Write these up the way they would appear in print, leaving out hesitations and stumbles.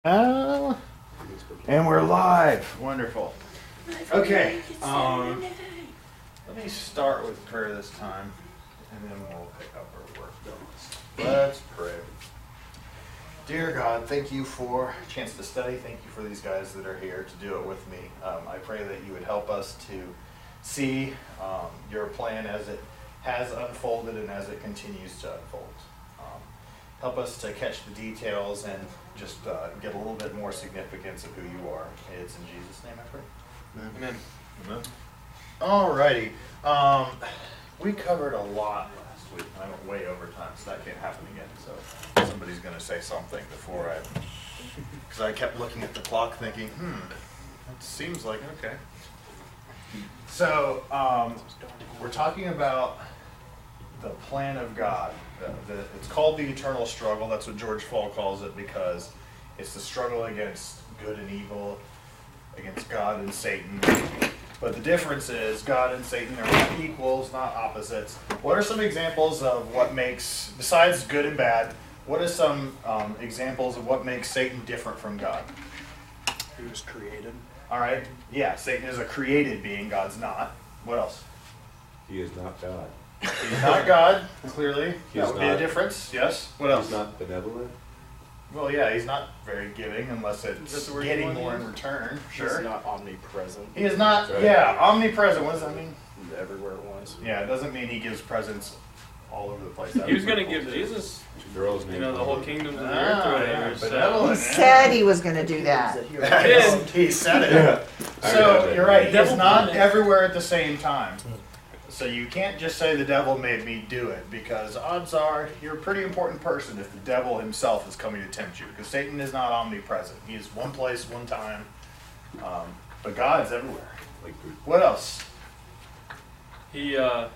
And we're live. Wonderful. Okay. Let me start with prayer this time, and then we'll pick up our work. Let's pray. Dear God, thank you for a chance to study. Thank you for these guys that are here to do it with me. I pray that you would help us to see your plan as it has unfolded and as it continues to unfold. Help us to catch the details and just get a little bit more significance of who you are. It's in Jesus' name I pray. Amen. Amen. Alrighty. We covered a lot last week, and I went way over time, so that can't happen again. So somebody's going to say something before because I kept looking at the clock thinking, it seems like, okay. So we're talking about the plan of God. It's called the eternal struggle. That's what George Fall calls it, because it's the struggle against good and evil, against God and Satan. But the difference is God and Satan are not equals, not opposites. What are some examples of what makes, besides good and bad, what are some examples of what makes Satan different from God? He was created. All right. Yeah, Satan is a created being. God's not. What else? He is not God. He's not God, clearly. He's That would be a difference, yes. What else? He's not benevolent. Well, yeah, he's not very giving unless it's getting more in return. Sure. He's not omnipresent. He is not, Right. yeah, omnipresent. What does that mean? He's everywhere at once. Yeah, it doesn't mean he gives presents all over the place. He was going to give Jesus, Girl's name. the whole kingdom of the earth or whatever. benevolent. He said he was going to do that. He said it. So, you're right, he's not everywhere at the same time. So you can't just say the devil made me do it, because odds are you're a pretty important person if the devil himself is coming to tempt you, because Satan is not omnipresent. He is one place, one time, but God's everywhere. What else? How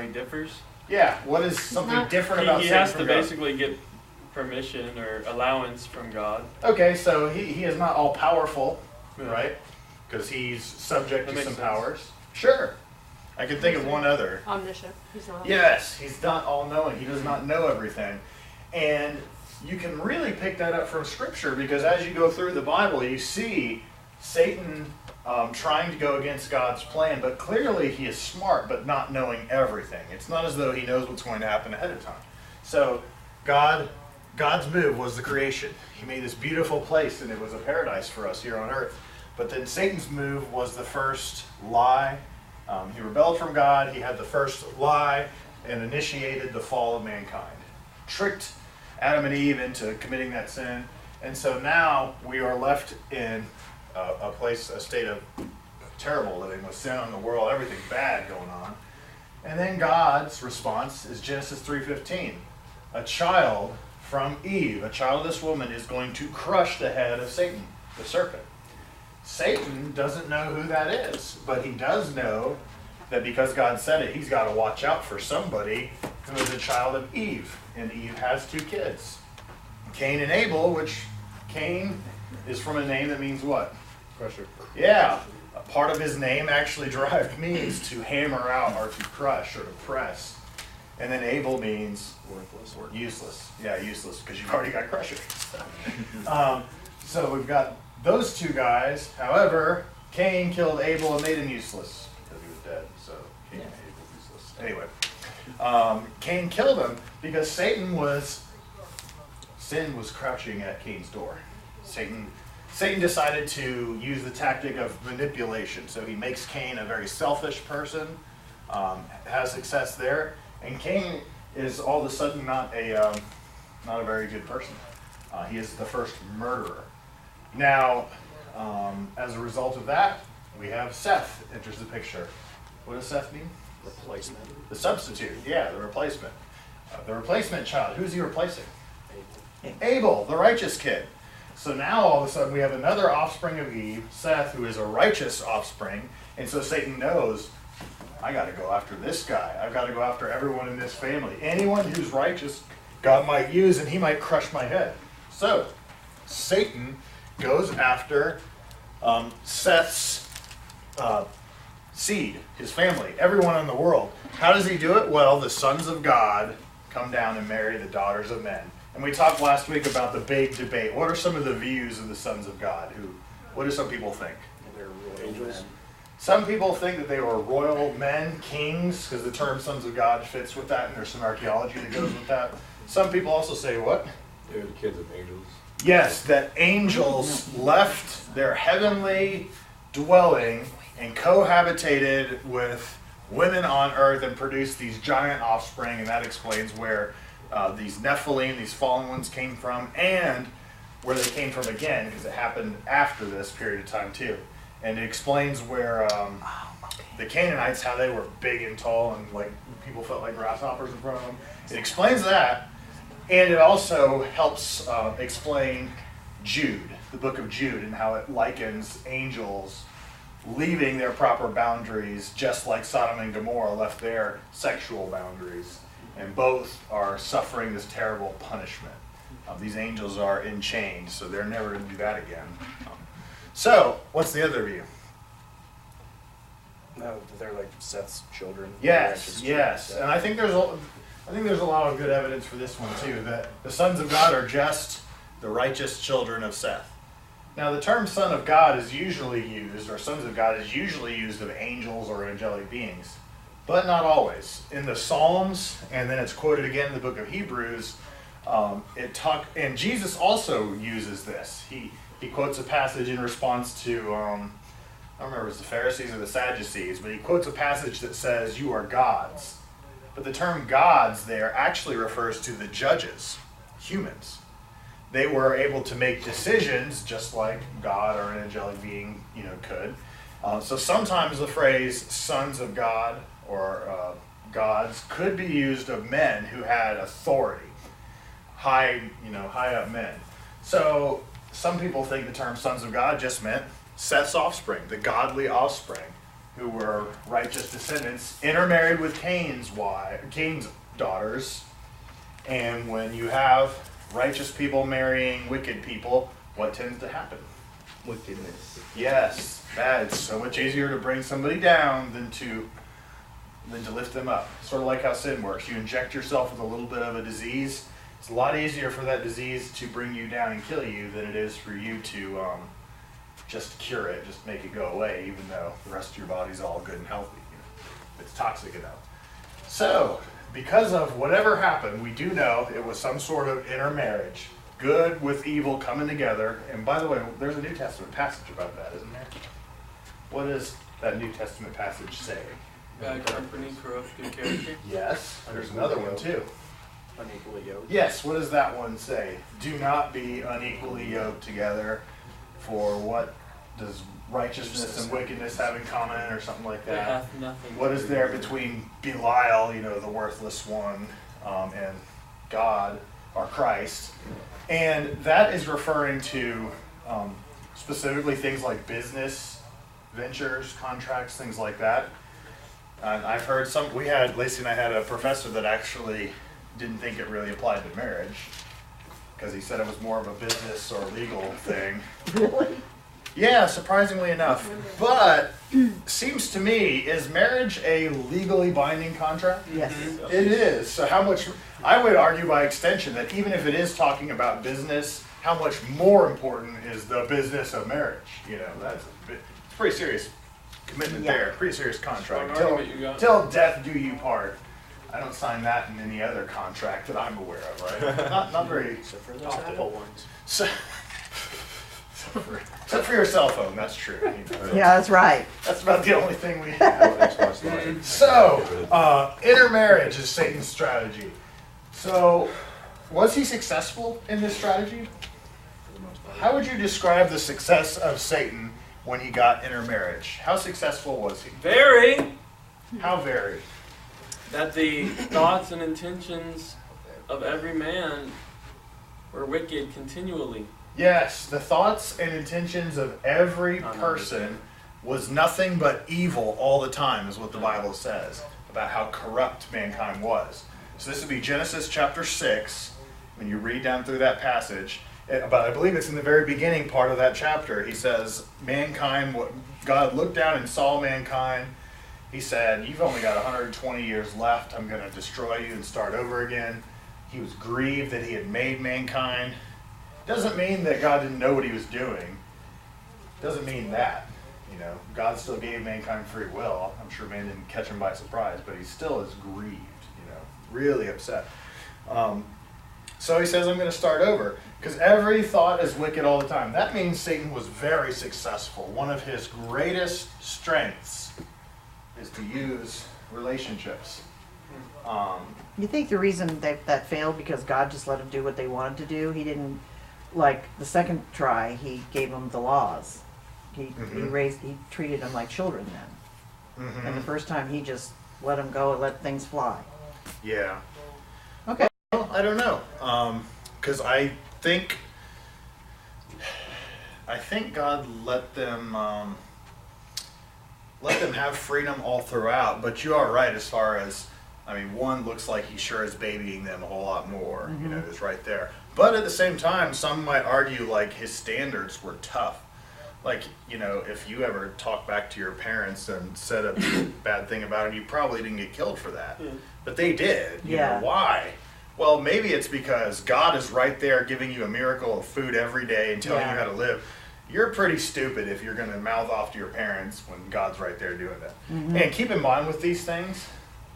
he differs? Yeah, what is something different about He Satan has from to God? basically get permission or allowance from God. Okay, so he is not all powerful, right? Because he's subject That to makes some sense. powers. Sure. I can think of one other. Omniscient. He's not. Yes, he's not all-knowing. He does not know everything. And you can really pick that up from Scripture, because as you go through the Bible, you see Satan trying to go against God's plan, but clearly he is smart, but not knowing everything. It's not as though he knows what's going to happen ahead of time. So God's move was the creation. He made this beautiful place, and it was a paradise for us here on earth. But then Satan's move was the first lie. He rebelled from God, he had the first lie, and initiated the fall of mankind. Tricked Adam and Eve into committing that sin. And so now we are left in a state of terrible living with sin in the world, everything bad going on. And then God's response is Genesis 3:15. A child from Eve, a child of this woman, is going to crush the head of Satan, the serpent. Satan doesn't know who that is, but he does know that because God said it, he's got to watch out for somebody who is a child of Eve. And Eve has two kids, Cain and Abel, which Cain is from a name that means what? Crusher. Yeah. A part of his name actually derived means to hammer out or to crush or to press. And then Abel means Worthless. useless. Yeah, useless, because you've already got crusher. So we've got those two guys. However, Cain killed Abel and made him useless because he was dead. So Cain made Abel useless. Anyway, Cain killed him because sin was crouching at Cain's door. Satan decided to use the tactic of manipulation. So he makes Cain a very selfish person, has success there, and Cain is all of a sudden not a very good person. He is the first murderer. Now, as a result of that, we have Seth enters the picture. What does Seth mean? Replacement. The substitute, yeah, the replacement. The replacement child. Who's he replacing? Abel, the righteous kid. So now all of a sudden we have another offspring of Eve, Seth, who is a righteous offspring. And so Satan knows, I got to go after this guy. I've got to go after everyone in this family. Anyone who's righteous, God might use, and he might crush my head. So Satan goes after Seth's seed, his family, everyone in the world. How does he do it? Well, the sons of God come down and marry the daughters of men. And we talked last week about the big debate. What are some of the views of the sons of God? What do some people think? They're royal Angels? men. Some people think that they were royal men, kings, because the term sons of God fits with that, and there's some archaeology that goes with that. Some people also say what? They're the kids of angels. Yes, that angels left their heavenly dwelling and cohabitated with women on earth and produced these giant offspring, and that explains where these Nephilim, these fallen ones, came from, and where they came from again, because it happened after this period of time too. And it explains where the Canaanites, how they were big and tall, and like people felt like grasshoppers in front of them. It explains that, and it also helps explain Jude, the book of Jude, and how it likens angels leaving their proper boundaries, just like Sodom and Gomorrah left their sexual boundaries. And both are suffering this terrible punishment. These angels are in chains, so they're never going to do that again. So, what's the other view? No, they're like Seth's children. Yes, yes. And I think there's a lot of good evidence for this one too, that the sons of God are just the righteous children of Seth. Now, the term son of God is usually used, or sons of God is usually used of angels or angelic beings, but not always. In the Psalms, and then it's quoted again in the book of Hebrews, and Jesus also uses this. He quotes a passage in response to, I don't remember if it's the Pharisees or the Sadducees, but he quotes a passage that says, "You are gods." But the term gods there actually refers to the judges, humans. They were able to make decisions just like God or an angelic being, could. So sometimes the phrase "sons of God" or gods could be used of men who had authority, high up men. So some people think the term "sons of God" just meant Seth's offspring, the godly offspring, who were righteous descendants, intermarried with Cain's daughters. And when you have righteous people marrying wicked people, what tends to happen? Wickedness. Yes, it's so much easier to bring somebody down than to lift them up. Sort of like how sin works. You inject yourself with a little bit of a disease. It's a lot easier for that disease to bring you down and kill you than it is for you to just cure it, just make it go away, even though the rest of your body's all good and healthy. It's toxic enough. So, because of whatever happened, we do know it was some sort of intermarriage. Good with evil coming together. And by the way, there's a New Testament passage about that, isn't there? What does that New Testament passage say? Bad company corrupts good character. Yes, there's another one too. Unequally yoked. Yes, what does that one say? Do not be unequally yoked together, for what does righteousness and wickedness have in common, or something like They that? hath nothing. What is there between Belial, the worthless one, and God, or Christ? And that is referring to specifically things like business ventures, contracts, things like that. And I've heard Lacey and I had a professor that actually didn't think it really applied to marriage, because he said it was more of a business or legal thing. Really? Yeah, surprisingly enough. But seems to me, is marriage a legally binding contract? Yes. It is. So how much, I would argue by extension that even if it is talking about business, how much more important is the business of marriage? It's a pretty serious commitment there, pretty serious contract. Strong argument you got. Till death do you part. I don't sign that in any other contract that I'm aware of, right? not very Except for those often. Apple ones. So, except for your cell phone, that's true. Yeah, that's right. That's about the only thing we have. Xbox Live. So, intermarriage is Satan's strategy. So, was he successful in this strategy? For the most part. How would you describe the success of Satan when he got intermarriage? How successful was he? Very. How very? That the thoughts and intentions of every man were wicked continually. Yes, the thoughts and intentions of every person was nothing but evil all the time, is what the Bible says about how corrupt mankind was. So this would be Genesis chapter 6, when you read down through that passage. But I believe it's in the very beginning part of that chapter. He says, God looked down and saw mankind. He said, you've only got 120 years left. I'm going to destroy you and start over again. He was grieved that he had made mankind. Doesn't mean that God didn't know what he was doing. Doesn't mean that. You know, God still gave mankind free will. I'm sure man didn't catch him by surprise, but he still is grieved, you know, really upset. So he says, I'm going to start over, because every thought is wicked all the time. That means Satan was very successful. One of his greatest strengths is to use relationships. You think the reason that failed because God just let them do what they wanted to do? He didn't, like the second try, he gave them the laws. He treated them like children then. And the first time he just let them go and let things fly. Yeah. Okay. Well, I don't know, because I think God let them have freedom all throughout. But you are right as far as, I mean, one looks like he sure is babying them a whole lot more. You know, it's right there. But at the same time, some might argue like his standards were tough. Like, you know, if you ever talk back to your parents and said a bad thing about them, you probably didn't get killed for that. But they did. You know, why? Well, maybe it's because God is right there giving you a miracle of food every day and telling you how to live. You're pretty stupid if you're going to mouth off to your parents when God's right there doing that. And keep in mind with these things,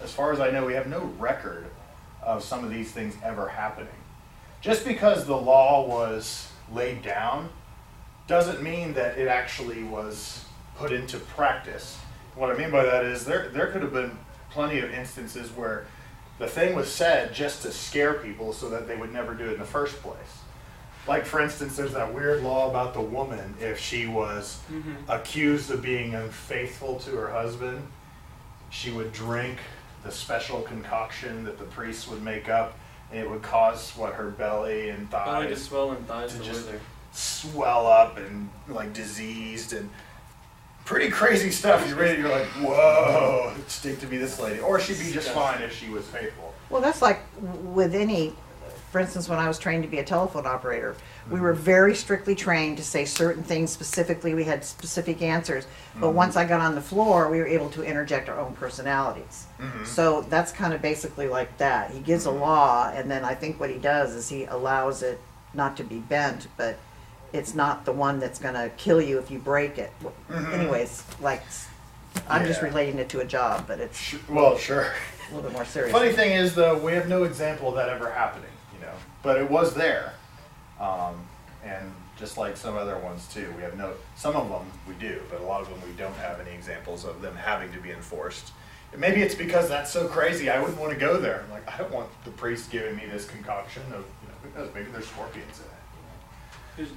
as far as I know, we have no record of some of these things ever happening. Just because the law was laid down doesn't mean that it actually was put into practice. What I mean by that is there could have been plenty of instances where the thing was said just to scare people so that they would never do it in the first place. Like, for instance, there's that weird law about the woman, if she was accused of being unfaithful to her husband, she would drink the special concoction that the priests would make up, and it would cause her belly and thighs Belly to swell and thighs to to just wither. swell up and like diseased and pretty crazy stuff. You're like, whoa, stick to be this lady. Or she'd be just fine if she was faithful. Well, that's like with any, for instance, when I was trained to be a telephone operator, we were very strictly trained to say certain things specifically. We had specific answers. But once I got on the floor, we were able to interject our own personalities. So that's kind of basically like that. He gives a law, and then I think what he does is he allows it not to be bent, but it's not the one that's going to kill you if you break it. Anyways, like, I'm just relating it to a job, but it's Well, sure. a little bit more serious. Funny thing is, though, we have no example of that ever happening, you know, but it was there. And just like some other ones too, we have some of them we do, but a lot of them we don't have any examples of them having to be enforced. And maybe it's because that's so crazy, I wouldn't want to go there. Like, I don't want the priest giving me this concoction of, you know, who knows, maybe there's scorpions in it.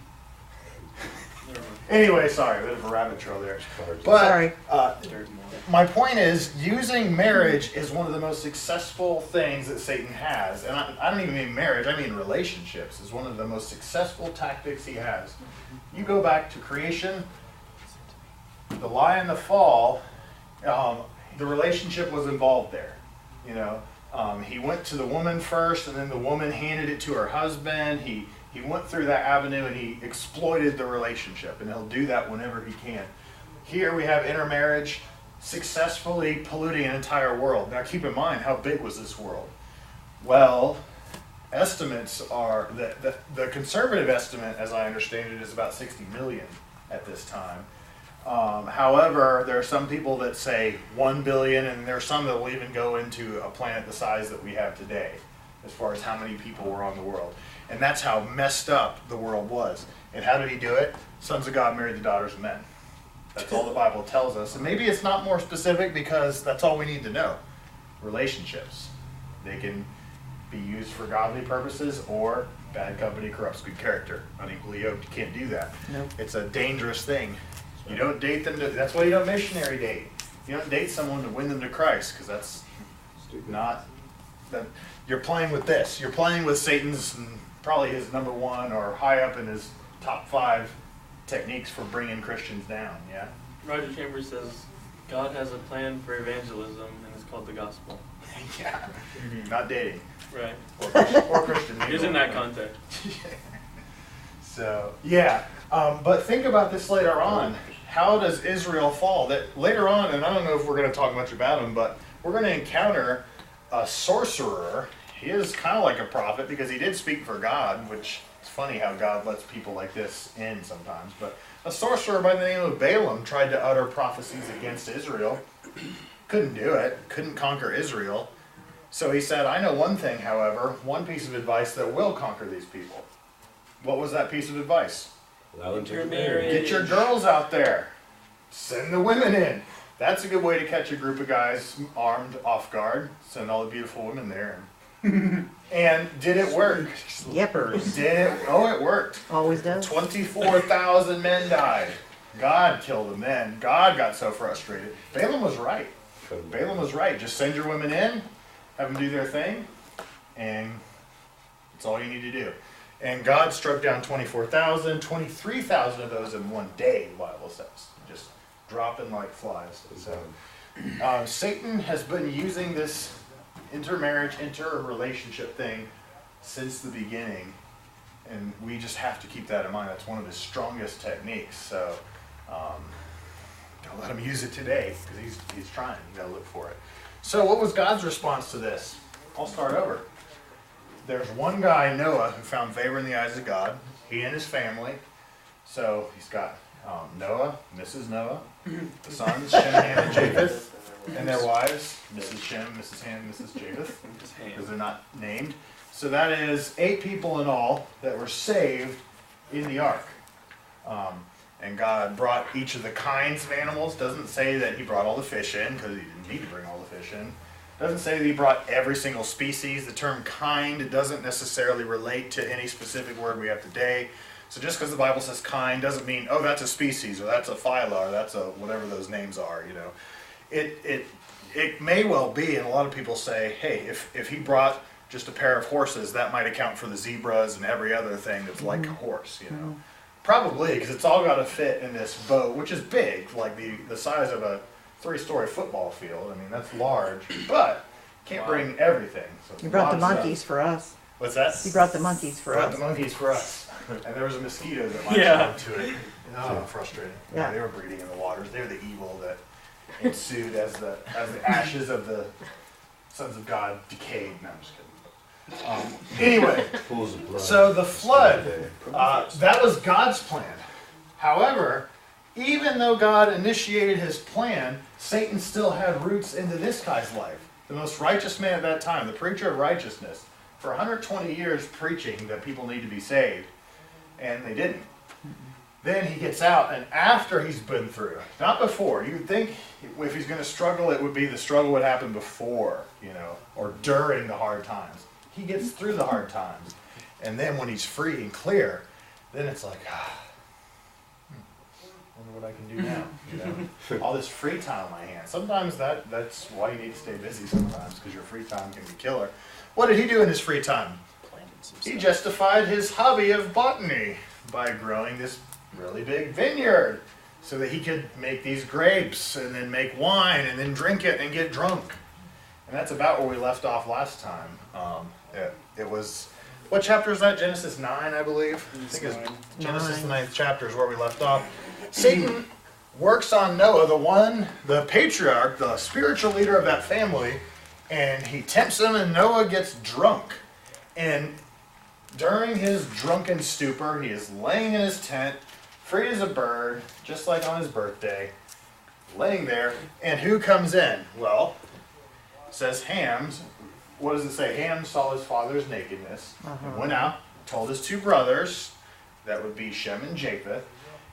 Anyway, sorry, a bit of a rabbit trail there. But Sorry. My point is, using marriage is one of the most successful things that Satan has. And I don't even mean marriage, I mean relationships is one of the most successful tactics he has. You go back to creation, the lie and the fall, the relationship was involved there. You know, he went to the woman first, and then the woman handed it to her husband. He went through that avenue and he exploited the relationship, and he'll do that whenever he can. Here we have intermarriage successfully polluting an entire world. Now keep in mind, how big was this world? Well, estimates are, the conservative estimate, as I understand it, is about 60 million at this time. However, there are some people that say 1 billion, and there are some that will even go into a planet the size that we have today, as far as how many people were on the world. And that's how messed up the world was. And how did he do it? Sons of God married the daughters of men. That's all the Bible tells us. And maybe it's not more specific because that's all we need to know. Relationships. They can be used for godly purposes, or bad company corrupts good character. Unequally yoked, you can't do that. Nope. It's a dangerous thing. You don't date them that's why you don't missionary date. You don't date someone to win them to Christ, because that's not that. You're playing with this. You're playing with Satan's, probably his number one or high up in his top 5 techniques for bringing Christians down. Yeah. Roger Chambers says God has a plan for evangelism, and it's called the gospel. Yeah. Not dating. Right. Or Christian. It is in that context. So yeah, but think about this later on. How does Israel fall? That later on, and I don't know if we're going to talk much about him, but we're going to encounter a sorcerer. he is kind of like a prophet because he did speak for God, which is funny how God lets people like this in sometimes. But a sorcerer by the name of Balaam tried to utter prophecies against Israel. Couldn't do it, couldn't conquer Israel. So he said, I know one thing, however, one piece of advice that will conquer these people. What was that piece of advice? Allow them to Intermarriage. Get your girls out there. Send the women in. That's a good way to catch a group of guys armed off guard. Send all the beautiful women there. And did it work? Yepers. Did it? Oh, it worked. Always does. 24,000 men died. God killed the men. God got so frustrated. Balaam was right. Balaam was right. Just send your women in, have them do their thing, and that's all you need to do. And God struck down 24,000, 23,000 of those in one day, the Bible says. Just dropping like flies. So, Satan has been using this intermarriage, interrelationship thing since the beginning. And we just have to keep that in mind. That's one of his strongest techniques. So, don't let him use it today, because he's trying. You gotta look for it. So what was God's response to this? I'll start over. There's one guy, Noah, who found favor in the eyes of God. He and his family. So he's got Noah, Mrs. Noah, the sons, Shem, Ham, and Japheth, and their wives, Mrs. Shem, Mrs. Ham, Mrs. Japheth, because they're not named. So that is 8 people in all that were saved in the ark. And God brought each of the kinds of animals. Doesn't say that he brought all the fish in, because he didn't need to bring all the fish in. Doesn't say that he brought every single species. The term kind doesn't necessarily relate to any specific word we have today. So just because the Bible says kind doesn't mean, oh, that's a species, or that's a phyla, or that's a whatever those names are, you know. It may well be, and a lot of people say, hey, if he brought just a pair of horses, that might account for the zebras and every other thing that's like a horse, you know. Probably, because it's all got to fit in this boat, which is big, like the size of a 3-story football field. I mean, that's large, but can't bring everything. So You brought the lots of monkeys stuff. for us. What's that? You brought the monkeys for Brought us. the monkeys for us. And there was a mosquito that might Yeah. to it. Oh, frustrating. Yeah. They were breeding in the waters. They're the evil that ensued as the ashes of the sons of God decayed. No, I'm just kidding. Anyway, Pools of blood. so the flood, that was God's plan. However, even though God initiated his plan, Satan still had roots into this guy's life. The most righteous man at that time, the preacher of righteousness, for 120 years preaching that people need to be saved, and they didn't. Then he gets out, and after he's been through, not before. You'd think if he's going to struggle, it would be the struggle would happen before, you know, or during the hard times. He gets through the hard times, and then when he's free and clear, then it's like, wonder what I can do now. You know, all this free time on my hands. Sometimes that's why you need to stay busy sometimes, because your free time can be killer. What did he do in his free time? Planted some He stuff. justified his hobby of botany by growing this really big vineyard so that he could make these grapes and then make wine and then drink it and get drunk. And that's about where we left off last time. It was, what chapter is that? Genesis 9, I believe. I think it's 9. Genesis, the 9. 9th chapter is where we left off. Satan works on Noah, the patriarch, the spiritual leader of that family, and he tempts him, and Noah gets drunk. And during his drunken stupor, he is laying in his tent, free as a bird, just like on his birthday, laying there. And who comes in? Well, it says Ham's. What does it say? Ham saw his father's nakedness and went out, told his 2 brothers, that would be Shem and Japheth.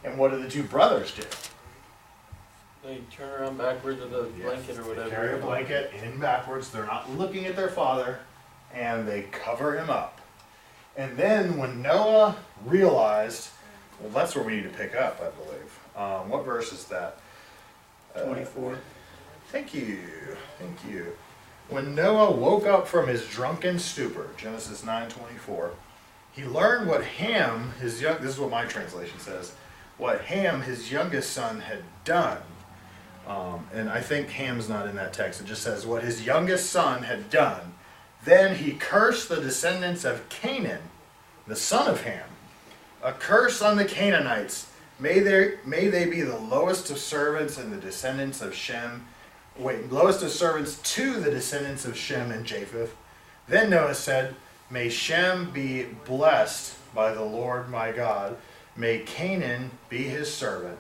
And what do the 2 brothers do? They turn around backwards with a blanket or whatever. They carry a blanket in backwards. They're not looking at their father, and they cover him up. And then when Noah realized, well, that's where we need to pick up, I believe. What verse is that? 24. Thank you. Thank you. When Noah woke up from his drunken stupor, Genesis 9:24, he learned what Ham, this is what my translation says, what Ham, his youngest son, had done. And I think Ham's not in that text. It just says what his youngest son had done. Then he cursed the descendants of Canaan, the son of Ham. A curse on the Canaanites. May they be the lowest of servants and the descendants of Shem. Lowest of servants to the descendants of Shem and Japheth. Then Noah said, may Shem be blessed by the Lord my God. May Canaan be his servant.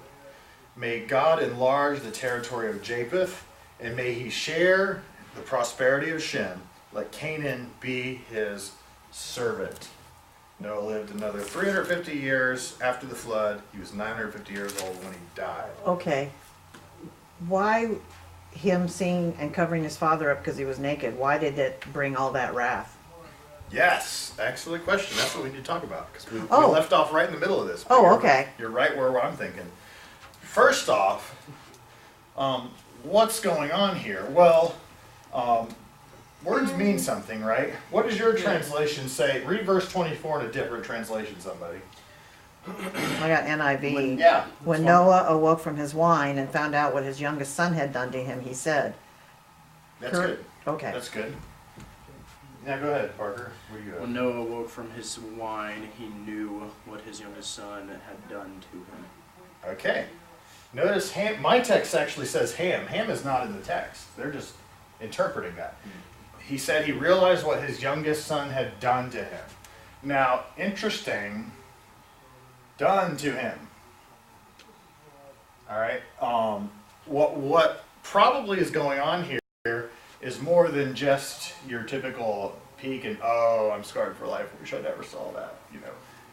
May God enlarge the territory of Japheth, and may he share the prosperity of Shem. Let Canaan be his servant. Noah lived another 350 years after the flood. He was 950 years old when he died. Okay. Why him seeing and covering his father up because he was naked? Why did it bring all that wrath? Yes, excellent question. That's what we need to talk about, because we Oh. left off right in the middle of this. Oh, You're- okay. You're right where I'm thinking. First off, what's going on here? Well, words mean something, right? What does your translation say? Read verse 24 in a different translation, somebody. I got NIV. Yeah. When that's fine. Noah awoke from his wine and found out what his youngest son had done to him, he said, That's good. Okay. That's good. Yeah, go ahead, Parker. What do you got? When Noah awoke from his wine, he knew what his youngest son had done to him. Okay. Notice Ham, my text actually says Ham. Ham is not in the text. They're just interpreting that. He said he realized what his youngest son had done to him. Now, interesting, done to him. All right. What probably is going on here is more than just your typical peek and, oh, I'm scarred for life. Wish I never saw that. You know,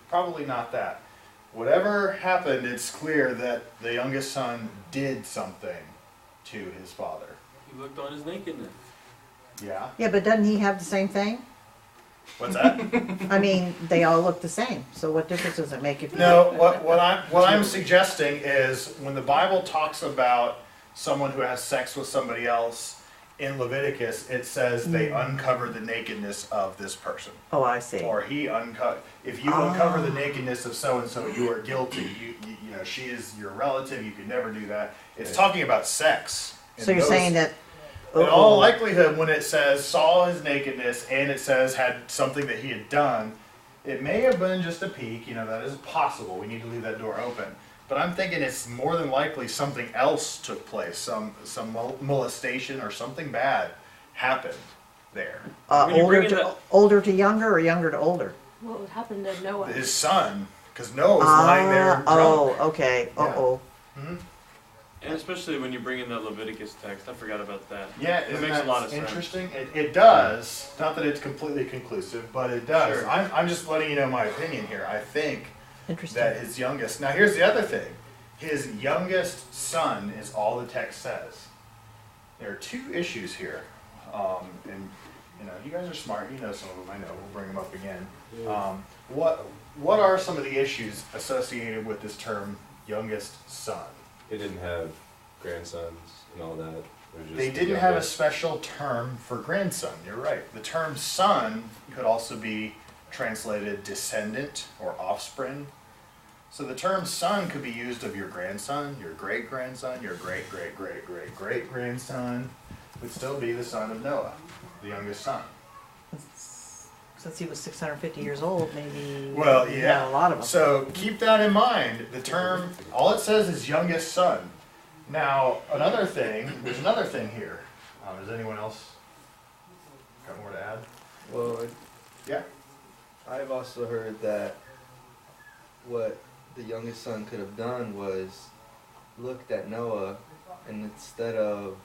probably not that. Whatever happened, it's clear that the youngest son did something to his father. He looked on his nakedness. Yeah. Yeah, but doesn't he have the same thing? What's that? I mean, they all look the same. So what difference does it make if you... No, what I'm suggesting is when the Bible talks about someone who has sex with somebody else in Leviticus, it says they uncovered the nakedness of this person. Oh, I see. Or he uncovered. If you uncover the nakedness of so and so, you are guilty. You know, she is your relative. You could never do that. It's talking about sex. So you're saying that... In all likelihood, when it says saw his nakedness and it says had something that he had done, it may have been just a peek. You know, that is possible. We need to leave that door open. But I'm thinking it's more than likely something else took place. Some molestation or something bad happened there. When you bring in older to younger or younger to older? What happened to Noah? His son, because Noah was lying there drunk. Oh, okay. Yeah. Uh-oh. And especially when you bring in that Leviticus text, I forgot about that. Yeah, it isn't makes a that lot of sense. interesting. It does. Not that it's completely conclusive, but it does. Sure. I'm just letting you know my opinion here. I think Interesting. that his youngest. Now here's the other thing. His youngest son is all the text says. There are two issues here, and you know you guys are smart. You know some of them. I know. We'll bring them up again. What are some of the issues associated with this term youngest son? They didn't have grandsons and all that. It was just They the didn't have a youngest. special term for grandson. You're right. The term son could also be translated descendant or offspring. So the term son could be used of your grandson, your great-grandson, your great-great-great-great-great-grandson would still be the son of Noah, the youngest son. Since he was 650 years old, maybe Well, he yeah. had a lot of them. So keep that in mind. The term, all it says is youngest son. Now, another thing, there's another thing here. Does anyone else got more to add? Well, Yeah. I've also heard that what the youngest son could have done was looked at Noah, and instead of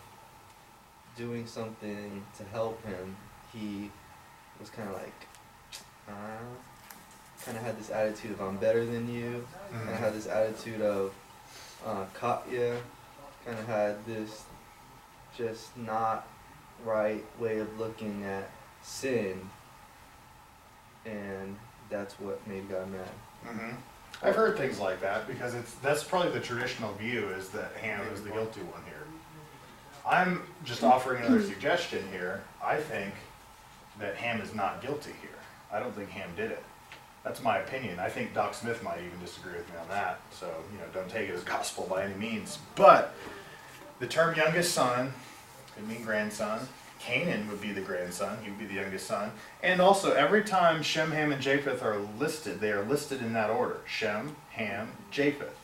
doing something to help him, he was kind of like, kind of had this attitude of I'm better than you, kind of had this attitude of caught ya, kind of had this just not right way of looking at sin, and that's what made God mad. Mm-hmm. I've heard things like that because that's probably the traditional view is that Ham is the guilty one here. I'm just offering another suggestion here. I think that Ham is not guilty here. I don't think Ham did it. That's my opinion. I think Doc Smith might even disagree with me on that. So, you know, don't take it as gospel by any means. But the term youngest son could mean grandson. Canaan would be the grandson. He would be the youngest son. And also, every time Shem, Ham, and Japheth are listed, they are listed in that order. Shem, Ham, Japheth.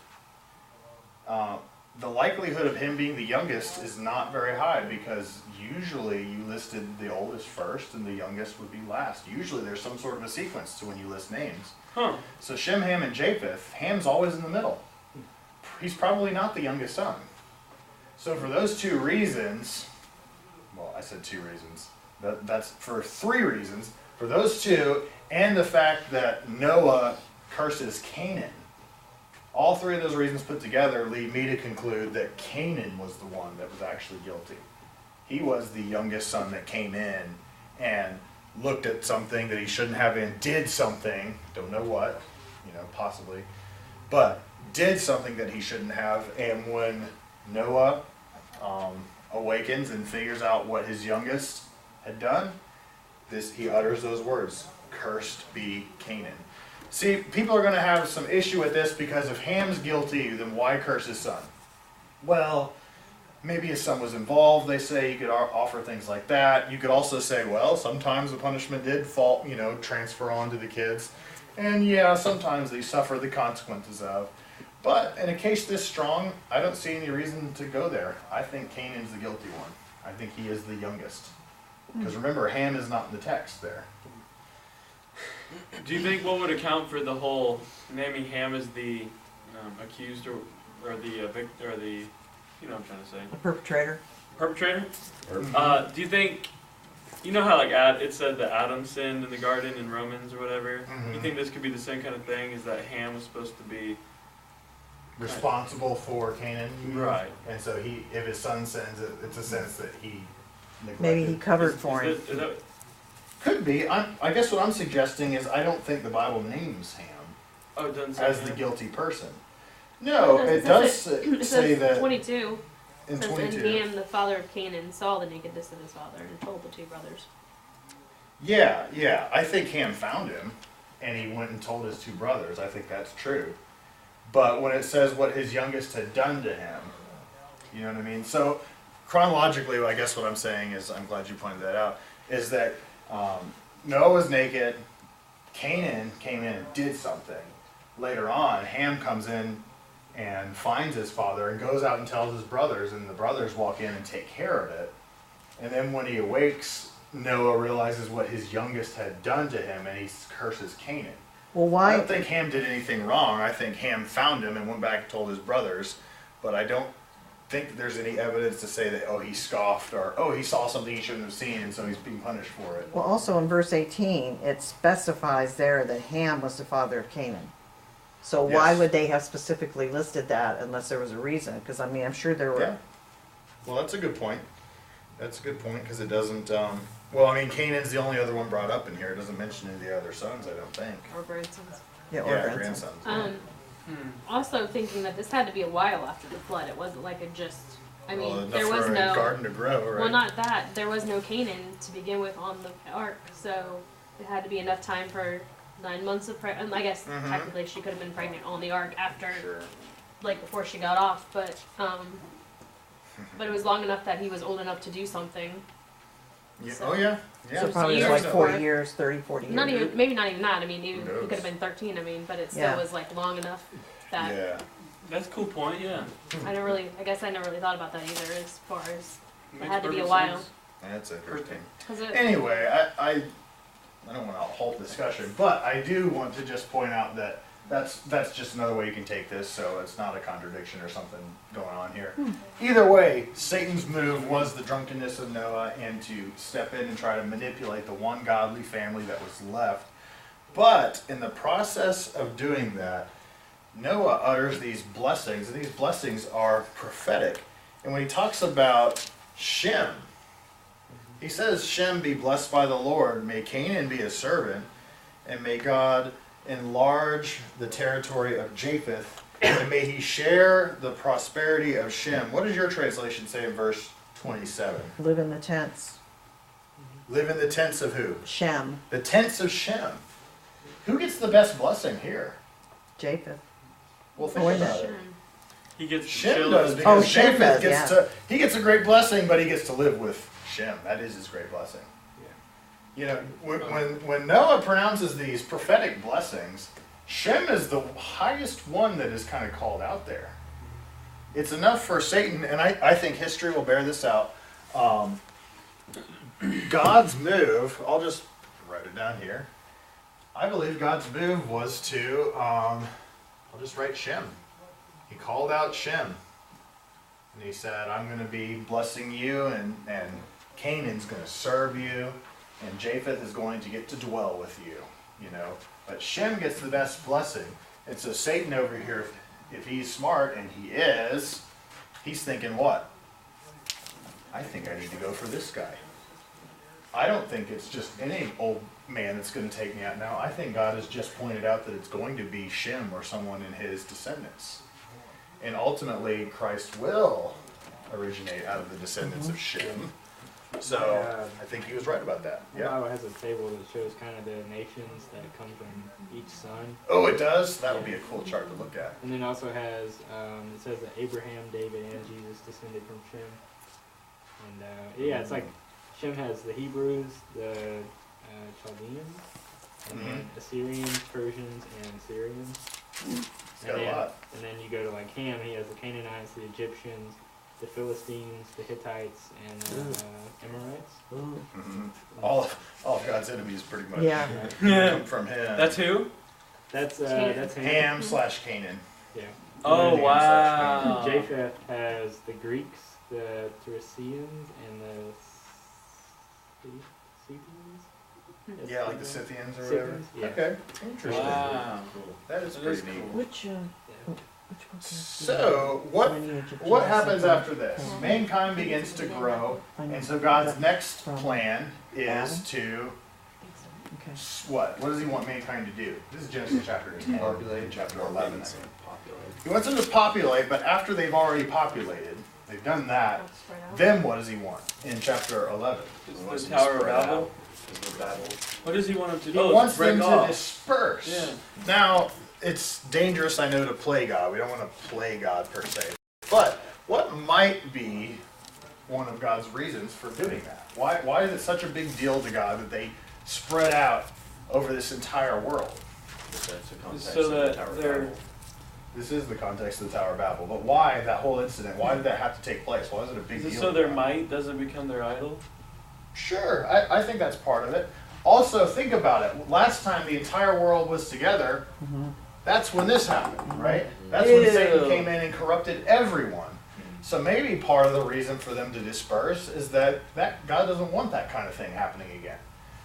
the likelihood of him being the youngest is not very high, because usually you listed the oldest first and the youngest would be last. Usually there's some sort of a sequence to when you list names. Huh. So Shem, Ham, and Japheth, Ham's always in the middle. He's probably not the youngest son. So for those two reasons, well, I said two reasons. That's for three reasons. For those two, and the fact that Noah curses Canaan. All three of those reasons put together lead me to conclude that Canaan was the one that was actually guilty. He was the youngest son that came in and looked at something that he shouldn't have and did something, don't know what, possibly, but did something that he shouldn't have. And when Noah awakens and figures out what his youngest had done, he utters those words, "Cursed be Canaan." See, people are going to have some issue with this, because if Ham's guilty, then why curse his son? Well, maybe his son was involved, they say. You could offer things like that. You could also say, well, sometimes the punishment did fall, transfer on to the kids. And yeah, sometimes they suffer the consequences of. But in a case this strong, I don't see any reason to go there. I think Canaan's the guilty one. I think he is the youngest. Because remember, Ham is not in the text there. Do you think what would account for the whole naming Ham as the accused or the victor, or the, what I'm trying to say? The perpetrator. Perpetrator? Do you think, how it said that Adam sinned in the garden in Romans or whatever? Mm-hmm. You think this could be the same kind of thing? Is that Ham was supposed to be responsible for Canaan? Right. And so if his son sins, it's a sense that he neglected. Maybe he covered for him. Is that, Could be. I guess what I'm suggesting is I don't think the Bible names Ham it doesn't say as the Ham. guilty person. No, it does say that 22 in says, 22. And Ham, the father of Canaan, saw the nakedness of his father and told the two brothers. Yeah. I think Ham found him, and he went and told his two brothers. I think that's true. But when it says what his youngest had done to him, you know what I mean? So chronologically, I guess what I'm saying is, I'm glad you pointed that out, is that Noah was naked, Canaan came in and did something. Later on, Ham comes in and finds his father and goes out and tells his brothers, and the brothers walk in and take care of it. And then when he awakes, Noah realizes what his youngest had done to him, and he curses Canaan. Well, I why? don't think Ham did anything wrong. I think Ham found him and went back and told his brothers, but I don't think that there's any evidence to say that, he scoffed, or, he saw something he shouldn't have seen, and so he's being punished for it. Well, also in verse 18, it specifies there that Ham was the father of Canaan. So why Yes. would they have specifically listed that unless there was a reason? Because I'm sure there were. Yeah. Well, that's a good point. That's a good point, because it doesn't, Canaan's the only other one brought up in here. It doesn't mention any of the other sons, I don't think. Or grandsons. Yeah, or Yeah, grandsons. grandsons. Also thinking that this had to be a while after the flood. It wasn't like there was for a no garden to grow, right? Well, not that. There was no Canaan to begin with on the ark, so it had to be enough time for 9 months of pregnancy. I guess Mhm. technically she could have been pregnant on the ark after, before she got off, but it was long enough that he was old enough to do something. Yeah. So- Oh, yeah. Yeah. So probably years like 40 before. years, 30, 40 years. Maybe not even that. He knows? could have been 13. But it still Yeah. was long enough that Yeah. That's a cool point, yeah. I never really thought about that either. As far as Makes had to be a perfect while. sense. That's interesting. 'cause it, Anyway, I don't want to halt the discussion, but I do want to just point out that that's just another way you can take this, so it's not a contradiction or something going on here. Either way, Satan's move was the drunkenness of Noah and to step in and try to manipulate the one godly family that was left. But in the process of doing that, Noah utters these blessings, and these blessings are prophetic. And when he talks about Shem, he says, Shem be blessed by the Lord, may Canaan be a servant, and may God enlarge the territory of Japheth, and may he share the prosperity of Shem. What does your translation say in verse 27? Live in the tents. Live in the tents of who? Shem, The tents of Shem. Who gets the best blessing here? Japheth. Well, think Wait a about it. Shem. He gets to Shem chill does, it. because Shem Japheth does, gets he gets a great blessing, but he gets to live with Shem. That is his great blessing. You know, when Noah pronounces these prophetic blessings, Shem is the highest one that is kind of called out there. it's enough for Satan, and I think history will bear this out. God's move, I'll just write it down here. I believe God's move was to, I'll just write Shem. He called out Shem. And he said, I'm going to be blessing you, and Canaan's going to serve you, and Japheth is going to get to dwell with you, you know. But Shem gets the best blessing. And so Satan over here, if he's smart, and he is, he's thinking what? I think I need to go for this guy. I don't think it's just any old man that's going to take me out now. I think God has just pointed out that it's going to be Shem or someone in his descendants. And ultimately, Christ will originate out of the descendants of Shem. So, I think he was right about that. The Bible has a table that shows kind of the nations that come from each son. Oh, it does? That would be a cool chart to look at. And then also has, it says that Abraham, David, and Jesus descended from Shem. And yeah, it's like Shem has the Hebrews, the Chaldeans, and then Assyrians, Persians, and Syrians. It's got a lot. And then you go to like Ham, he has the Canaanites, the Egyptians, the Philistines, the Hittites, and the Amorites. Mm-hmm. All of God's enemies pretty much come from him. That's who? That's Ham / Canaan. Yeah. Oh, wow. Japheth has the Greeks, the Thracians, and the Scythians. Yeah, like the Scythians or whatever. Yeah. Okay, interesting. Wow. That is pretty neat. Which So, what happens after this? Mankind begins to grow, and so God's next plan is to what? What does he want mankind to do? This is Genesis chapter 10, Populate. chapter 11. He wants them to populate, but after they've already populated, they've done that, then what does he want in chapter 11? The Tower of Babel? What does he want them to do? He wants them to off. disperse. Yeah. Now, it's dangerous, I know, to play God. We don't want to play God per se. But what might be one of God's reasons for doing that? Why is it such a big deal to God that they spread out over this entire world? So that they're... This is the context of the Tower of Babel. But why that whole incident? Why did that have to take place? Why is it a big Is deal? it so their might doesn't become their idol? Sure, I think that's part of it. Also, think about it. Last time the entire world was together, that's when this happened, right? That's when Satan came in and corrupted everyone. So maybe part of the reason for them to disperse is that God doesn't want that kind of thing happening again.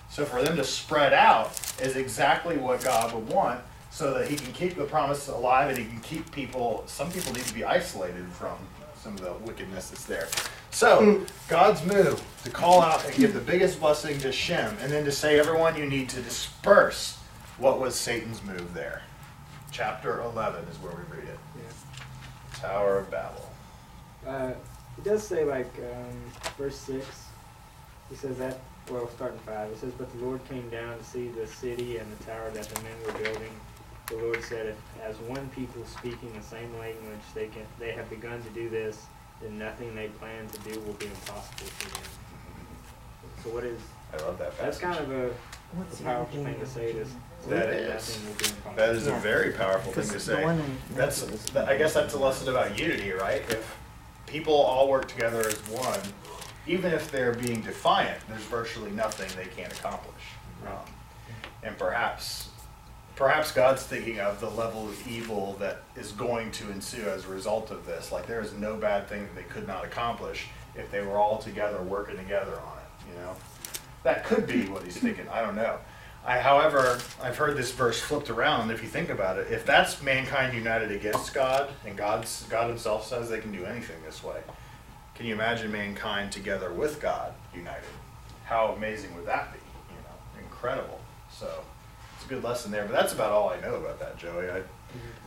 So for them to spread out is exactly what God would want, so that he can keep the promise alive and he can keep people, some people need to be isolated from some of the wickedness that's there. So, God's move to call out and give the biggest blessing to Shem, and then to say, everyone, you need to disperse. What was Satan's move there? Chapter 11 is where we read it. Yeah. Tower of Babel. It does say, like, verse 6, it says that, well, starting 5, it says, but the Lord came down to see the city and the tower that the men were building. The Lord said, if as one people speaking the same language they have begun to do this, then nothing they plan to do will be impossible for them. So what is... I love that passage. That's kind of a powerful thing to say. That is. Nothing will be impossible. That is a very powerful thing to say. I guess that's a lesson about unity, right? If people all work together as one, even if they're being defiant, there's virtually nothing they can't accomplish. And perhaps God's thinking of the level of evil that is going to ensue as a result of this. Like, there is no bad thing that they could not accomplish if they were all together working together on it, you know? That could be what he's thinking. I don't know. However, I've heard this verse flipped around. If you think about it, if that's mankind united against God, and God himself says they can do anything this way, can you imagine mankind together with God united? How amazing would that be? You know, incredible. So it's a good lesson there. But that's about all I know about that, Joey.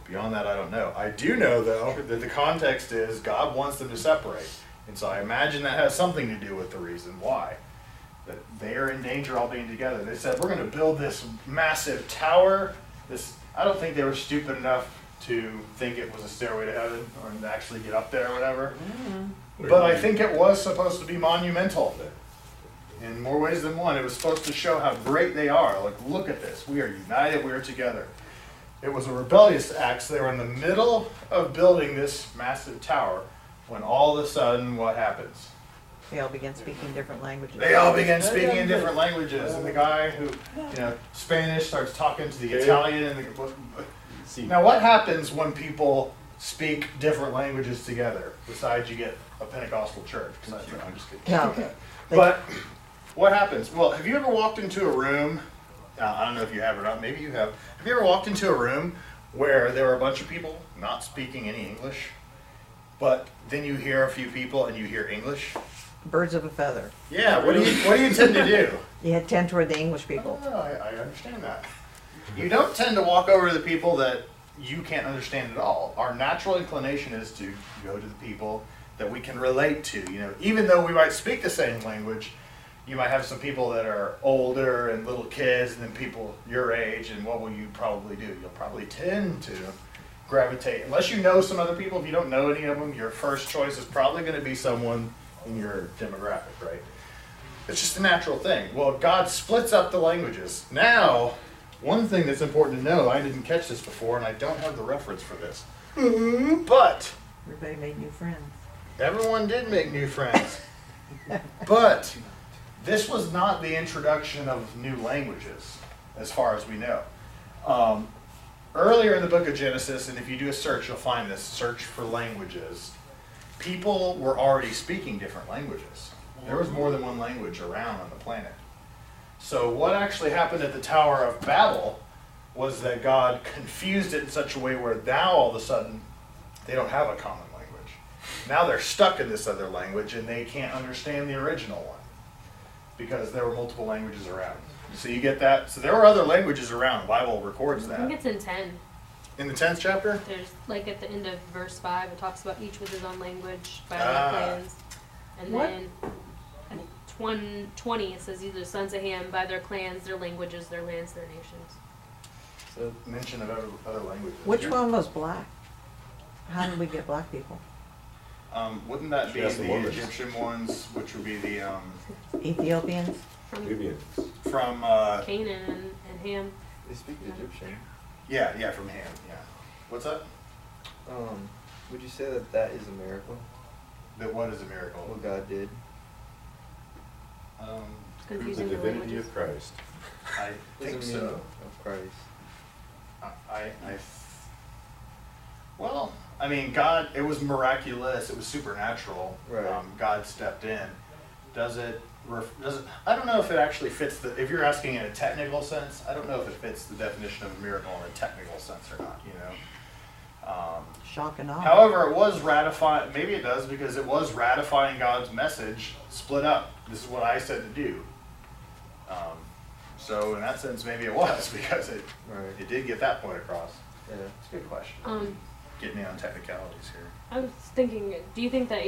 Beyond that, I don't know. I do know, though, that the context is God wants them to separate. And so I imagine that has something to do with the reason why. That they are in danger all being together. They said, we're going to build this massive tower. I don't think they were stupid enough to think it was a stairway to heaven or to actually get up there or whatever. But I think it was supposed to be monumental. In more ways than one, it was supposed to show how great they are. Like, look at this. We are united. We are together. it was a rebellious act. So they were in the middle of building this massive tower when all of a sudden, what happens? They all began speaking different languages. They all began speaking in different languages, and the guy who, Spanish starts talking to the Italian. And now, what happens when people speak different languages together? Besides, you get a Pentecostal church. I'm just kidding. No. But what happens? Well, have you ever walked into a room? I don't know if you have or not. Maybe you have. Have you ever walked into a room where there were a bunch of people not speaking any English, but then you hear a few people and you hear English? Birds of a feather. Yeah. What do you tend to do? You tend toward the English people. Oh, I understand that. You don't tend to walk over to the people that you can't understand at all. Our natural inclination is to go to the people that we can relate to. Even though we might speak the same language, you might have some people that are older and little kids, and then people your age. And what will you probably do? You'll probably tend to gravitate, unless you know some other people. If you don't know any of them, your first choice is probably going to be someone in your demographic, right? It's just a natural thing. Well, God splits up the languages. Now, one thing that's important to know, I didn't catch this before, and I don't have the reference for this. But Everybody made new friends. everyone did make new friends. But this was not the introduction of new languages, as far as we know. Earlier in the book of Genesis, and if you do a search, you'll find this, search for languages. People were already speaking different languages. There was more than one language around on the planet. So what actually happened at the Tower of Babel was that God confused it in such a way where now all of a sudden they don't have a common language. Now they're stuck in this other language and they can't understand the original one because there were multiple languages around. So you get that? So there were other languages around. The Bible records I think that. it's in 10. In the 10th chapter? There's, like, at the end of verse 5, it talks about each with his own language, by Ah. their clans. And What? then at 20, it says either sons of Ham, by their clans, their languages, their lands, their nations. So mention of other languages. Which one was black? How did we get black people? Wouldn't that be That's the the Mormons. Egyptian ones, which would be the Ethiopians? From Nubians. from Canaan and Ham. They speak Egyptian. yeah, from Ham, yeah. What's that? Would you say that that is a miracle? That what is a miracle? What God did? Prove the Confusing the divinity languages. of Christ. I think Doesn't mean so. Of Christ. Well, I mean, God, it was miraculous. It was supernatural. Right. God stepped in. Does it? I don't know if it actually fits the. If you're asking in a technical sense, I don't know if it fits the definition of a miracle in a technical sense or not. Shock and awe. However, it was ratifying. Maybe it does because it was ratifying God's message. Split up. This is what I said to do. So in that sense, maybe it was because it did get that point across. Yeah. It's a good question. Getting in on technicalities here. I was thinking, do you think that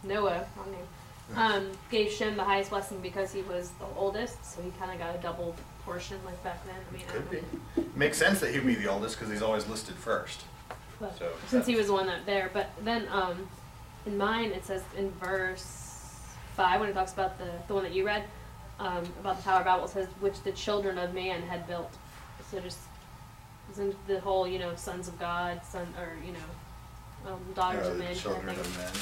Noah, wrong name, gave Shem the highest blessing because he was the oldest, so he kind of got a double portion like back then? I mean, I Could don't be. know. Makes sense that he'd be the oldest because he's always listed first. But So, since he was the one that there, but then in mine it says in verse 5 when it talks about the one that you read about the Tower of Babel, it says which the children of man had built. So just isn't the whole sons of God, daughters of men kind of children thing. of men.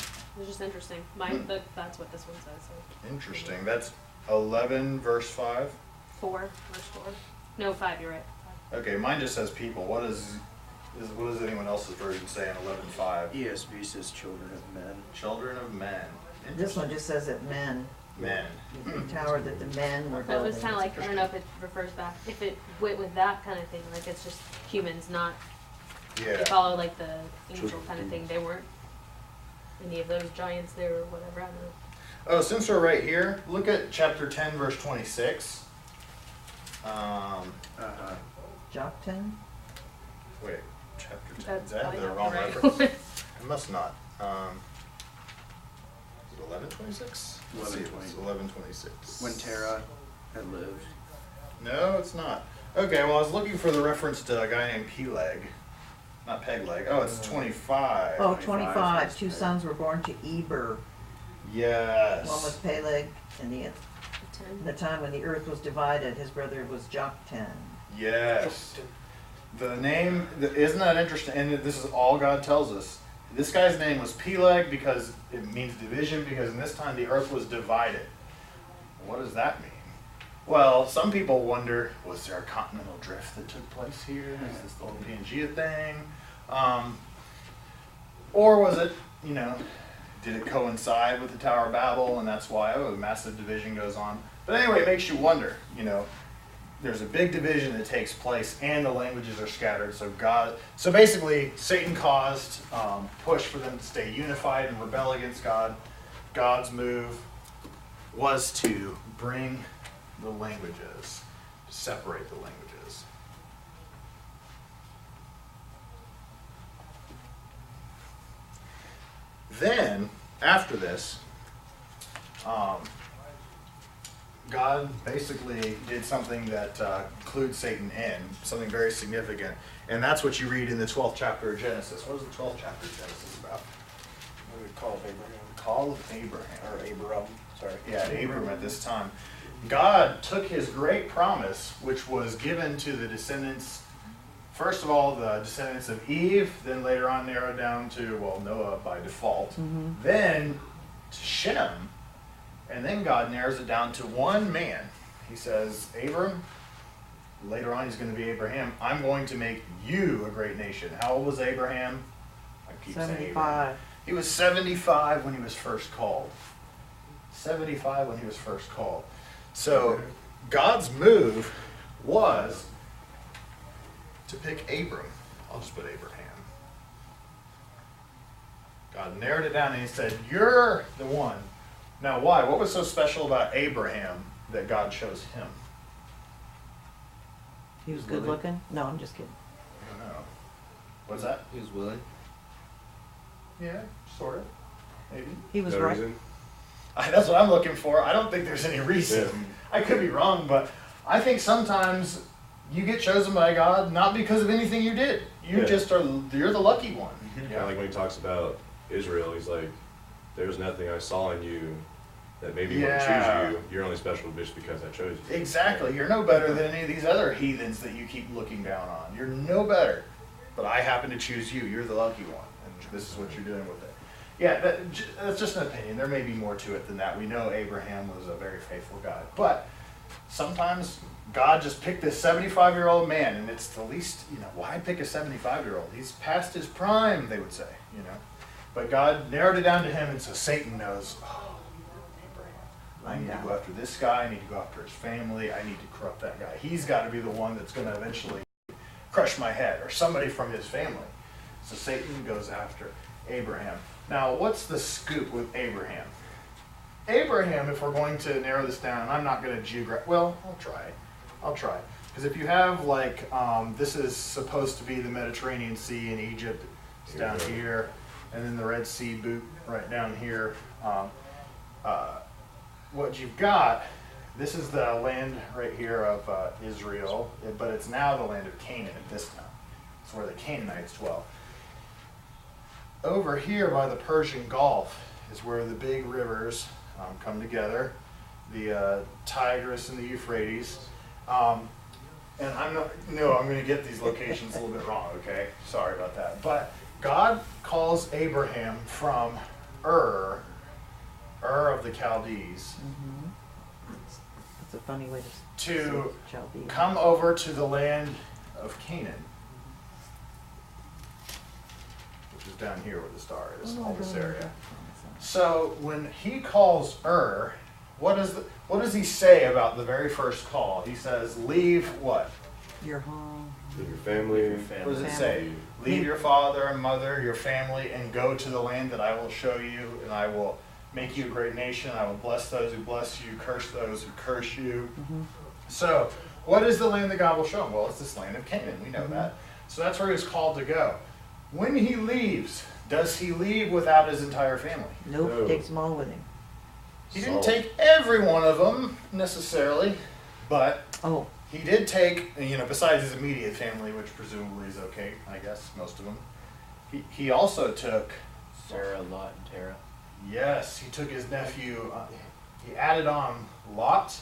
It's just interesting. Mine that's what this one says. So Interesting. That's 11 verse 5. 4 verse 4. No 5. You're right. 5. Okay, mine just says people. What does anyone else's version say in 11:5? ESV says children of men. Children of men. This one just says that men, Men. the tower that the men were That building. was kind of like, I don't know if it refers back, if it went with that kind of thing, like it's just humans, not, they Yeah. follow like the angel kind of thing. They weren't any of those giants there or whatever, I don't know. Oh, since we're right here, look at chapter 10, verse 26. Joktan? Wait, chapter 10. That's Is that probably the not wrong the right reference? one. It must not. Is it 11:26? 11:26. When Terah had lived. No, it's not. Okay, well, I was looking for the reference to a guy named Peleg. Not Pegleg. Oh, it's 25. Oh, 25. 25. Two sons were born to Eber. Yes. One was Peleg, and the 10. time when the earth was divided, his brother was Joktan. Yes. The name, isn't that interesting? And this is all God tells us. This guy's name was Peleg because it means division, because in this time the earth was divided. What does that mean? Well, some people wonder, was there a continental drift that took place here? Is this the whole Pangea thing? Or was it, did it coincide with the Tower of Babel, and that's why, a massive division goes on? But anyway, it makes you wonder, there's a big division that takes place, and the languages are scattered. So basically, Satan caused push for them to stay unified and rebel against God. God's move was to bring the languages, to separate the languages. Then, after this, God basically did something that includes Satan in, something very significant. And that's what you read in the 12th chapter of Genesis. What is the 12th chapter of Genesis about? What do we call Abraham? Call of Abraham. Or Abram. Sorry. Yeah, Abram at this time. God took his great promise, which was given to the descendants, first of all, the descendants of Eve, then later on narrowed down to, Noah by default, then to Shem, and then God narrows it down to one man. He says, Abram, later on he's going to be Abraham, I'm going to make you a great nation. How old was Abraham? I keep saying Abraham. 75. He was 75 when he was first called. 75 when he was first called. So God's move was to pick Abram. I'll just put Abraham. God narrowed it down and he said, you're the one. Now why? What was so special about Abraham that God chose him? He was good looking? No, I'm just kidding. I don't know. What's that? He was willing. Yeah, sort of. Maybe. He was No right. reason? That's what I'm looking for. I don't think there's any reason. Yeah. I could be wrong, but I think sometimes you get chosen by God not because of anything you did. You Yeah. just are, you're the lucky one. Yeah, like when he talks about Israel, he's like, there's nothing I saw in you that made me want to choose you. You're only special just because I chose you. Exactly. You're no better than any of these other heathens that you keep looking down on. You're no better. But I happen to choose you. You're the lucky one. And this is what you're doing with it. Yeah, that's just an opinion. There may be more to it than that. We know Abraham was a very faithful guy. But sometimes God just picked this 75-year-old man, and it's the least, why pick a 75-year-old? He's past his prime, they would say, But God narrowed it down to him, and so Satan knows, Abraham, I need to go after this guy. I need to go after his family. I need to corrupt that guy. He's got to be the one that's going to eventually crush my head, or somebody from his family. So Satan goes after Abraham. Now, what's the scoop with Abraham? Abraham, if we're going to narrow this down, I'm not going to I'll try. Because if you have, this is supposed to be the Mediterranean Sea in Egypt. It's down here. And then the Red Sea boot right down here. What you've got, this is the land right here of Israel, but it's now the land of Canaan at this time. It's where the Canaanites dwell. Over here by the Persian Gulf is where the big rivers come together, the Tigris and the Euphrates. And I'm going to get these locations a little bit wrong, okay? Sorry about that. But God calls Abraham from Ur of the Chaldees, That's a funny way to to Chaldean. come over to the land of Canaan, which is down here where the star is, all this area. So when he calls Ur, what does he say about the very first call? He says, leave what? Your home. Leave your family. What does it say? Leave your father and mother, your family, and go to the land that I will show you, and I will make you a great nation. I will bless those who bless you, curse those who curse you. So what is the land that God will show him? Well, it's this land of Canaan. We know that. So that's where he was called to go. When he leaves, does he leave without his entire family? Nope, No. takes them all with him. He didn't take every one of them necessarily, but Oh, he did take, besides his immediate family, which presumably is okay, I guess, most of them. He also took Sarah, Lot, and Terah. Yes, he took his nephew, he added on Lot,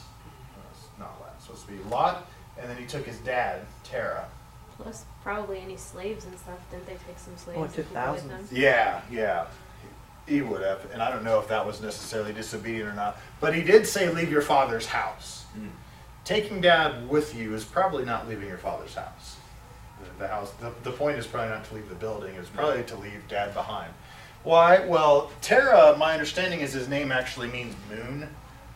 not Lot, it's supposed to be Lot, and then he took his dad, Terah. Plus, probably any slaves and stuff. Didn't they take some slaves? Oh, and took people with them? thousands. Yeah. He would have, and I don't know if that was necessarily disobedient or not, but he did say, leave your father's house. Taking dad with you is probably not leaving your father's house. The house, the point is probably not to leave the building, it's probably to leave dad behind. Why? Well, Terah, my understanding is his name actually means moon,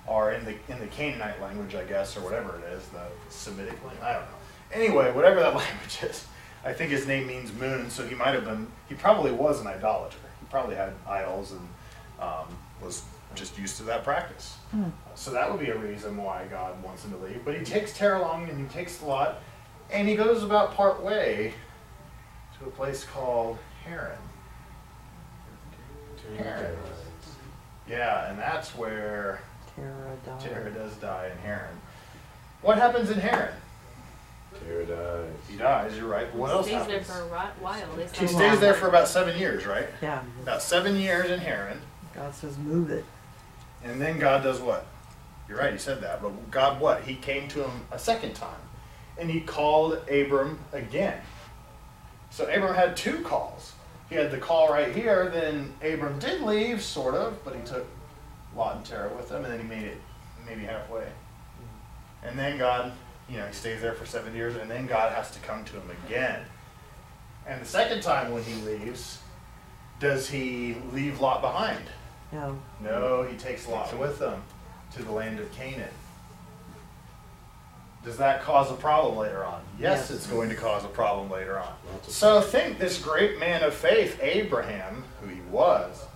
or in the Canaanite language, I guess, or whatever it is, the Semitic language, I don't know. Anyway, whatever that language is, I think his name means moon, so he probably was an idolater. He probably had idols and was just used to that practice. So that would be a reason why God wants him to leave. But he takes Terah along, and he takes Lot, and he goes about part way to a place called Haran. Haran. Yeah, and that's where Terah does die in Haran. What happens in Haran? Terah dies. He dies, you're right. What else Stays happens? there for a while. He stays there for about 7 years, right? Yeah. About 7 years in Haran. God says, move it. And then God does what? You're right, he said that. But God what? He came to him a second time. And he called Abram again. So Abram had 2 calls. He had the call right here, then Abram did leave, sort of, but he took Lot and Terah with him, and then he made it maybe halfway. And then God, he stays there for 7 years, and then God has to come to him again. And the second time when he leaves, does he leave Lot behind? No. No, he takes Lot with him to the land of Canaan. Does that cause a problem later on? Yes, it's going to cause a problem later on. So think this great man of faith, Abraham, who he was